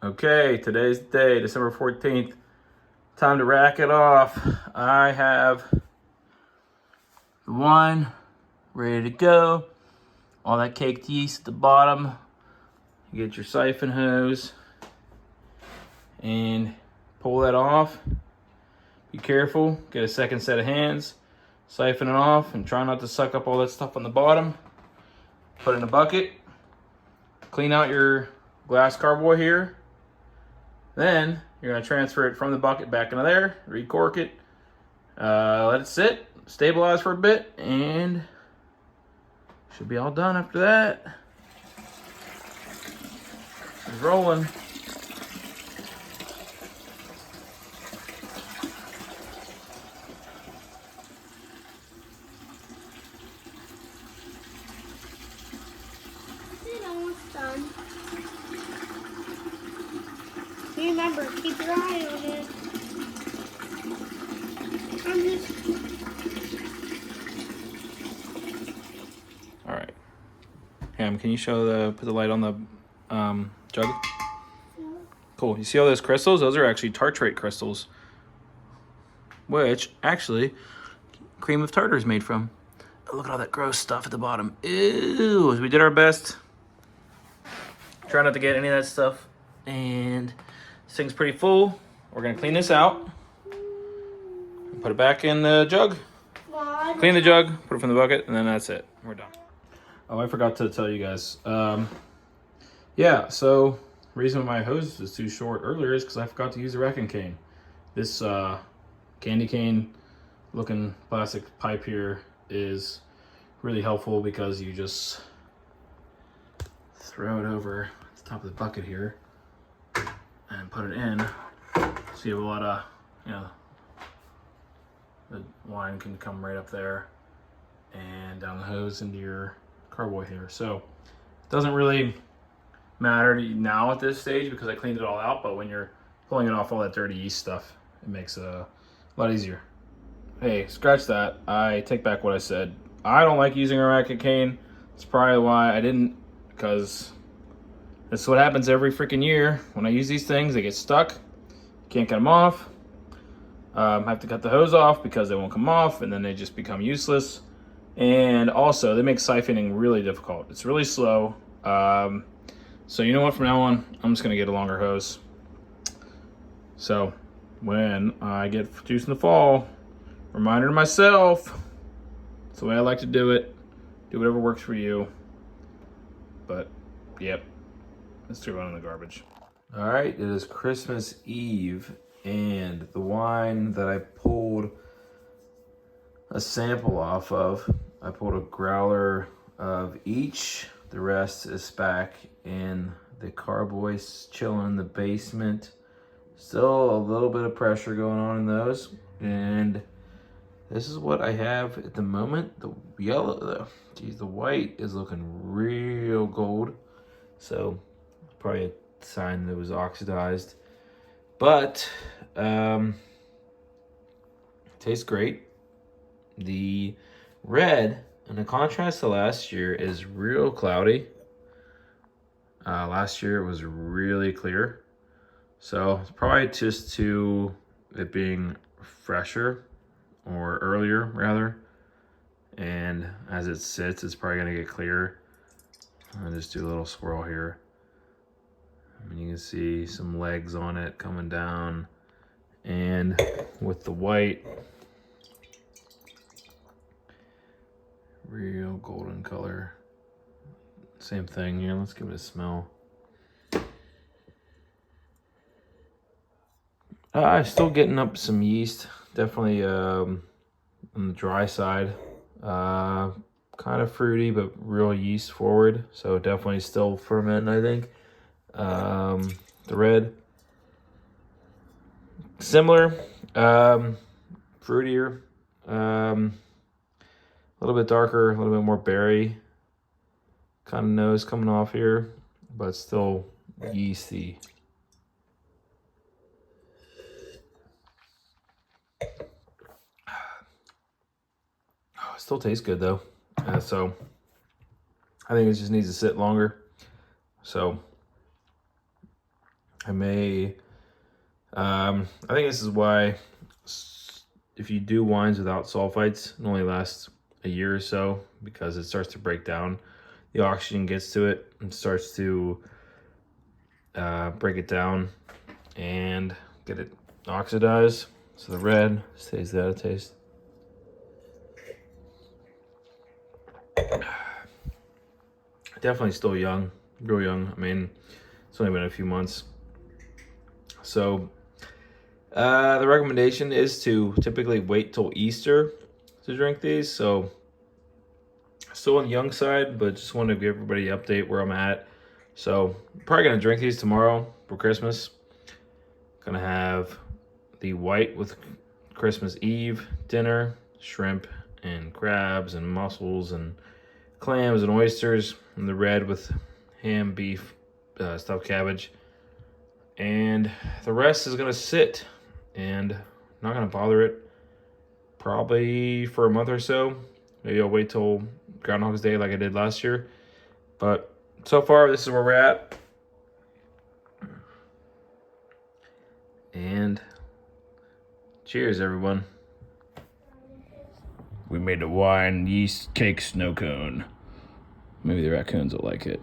Okay, today's the day, December 14th. Time to rack it off. I have the wine ready to go. All that caked yeast at the bottom. You get your siphon hose and pull that off. Be careful, get a second set of hands. Siphon it off and try not to suck up all that stuff on the bottom. Put it in a bucket. Clean out your glass carboy here. Then you're going to transfer it from the bucket back into there, recork it, let it sit, stabilize for a bit, and should be all done after that. It's rolling. It's almost done. Remember, keep your eye on it. All right. Ham, can you put the light on the jug? Yeah. Cool. You see all those crystals? Those are actually tartrate crystals, which actually cream of tartar is made from. Oh, look at all that gross stuff at the bottom. Ew. We did our best. Try not to get any of that stuff. And this thing's pretty full. We're gonna clean this out. Put it back in the jug. Clean the jug, put it from the bucket, and then that's it. We're done. Oh, I forgot to tell you guys. Yeah, so the reason my hose was too short earlier is because I forgot to use the racking cane. This candy cane looking plastic pipe here is really helpful because you just throw it over the top of the bucket here and put it in. So you have a lot of, the wine can come right up there and down the hose into your carboy here. So it doesn't really matter to you now at this stage because I cleaned it all out, but when you're pulling it off all that dirty yeast stuff, it makes it a lot easier. Hey, scratch that. I take back what I said. I don't like using a racket cane. That's probably why I didn't, because this is what happens every freaking year. When I use these things, they get stuck. Can't get them off. I have to cut the hose off because they won't come off, and then they just become useless. And also, they make siphoning really difficult. It's really slow. So you know what? From now on, I'm just gonna get a longer hose. So when I get juice in the fall, reminder to myself, it's the way I like to do it. Do whatever works for you. But yep, let's throw it in the garbage. All right, it is Christmas Eve, and the wine that I pulled a sample off of, I pulled a growler of each. The rest is back in the carboys, chilling in the basement. Still a little bit of pressure going on in those, and this is what I have at the moment. The yellow, the white is looking real gold, so probably a sign that it was oxidized, but tastes great. The red, in contrast to last year, is real cloudy. Last year it was really clear, so it's probably just to it being fresher or earlier rather, and as it sits it's probably gonna get clearer. I'll just do a little swirl here. And you can see some legs on it coming down, and with the white, real golden color. Same thing here. Let's give it a smell. I'm still getting up some yeast. Definitely on the dry side. Kind of fruity, but real yeast forward. So definitely still ferment, I think. The red, similar, fruitier, a little bit darker, a little bit more berry kind of nose coming off here, but still yeasty. Still tastes good though. So I think it just needs to sit longer. So I may, I think this is why if you do wines without sulfites, it only lasts a year or so because it starts to break down. The oxygen gets to it and starts to break it down and get it oxidized. So the red stays that of taste. Definitely still young, real young. I mean, it's only been a few months. So the recommendation is to typically wait till Easter to drink these. So still on the young side, but just wanted to give everybody an update where I'm at. So probably gonna drink these tomorrow for Christmas. Gonna have the white with Christmas Eve dinner, shrimp and crabs and mussels and clams and oysters, and the red with ham, beef, stuffed cabbage. And the rest is gonna sit and not gonna bother it probably for a month or so. Maybe I'll wait till Groundhog's Day like I did last year. But so far, this is where we're at. And cheers, everyone. We made a wine yeast cake snow cone. Maybe the raccoons will like it.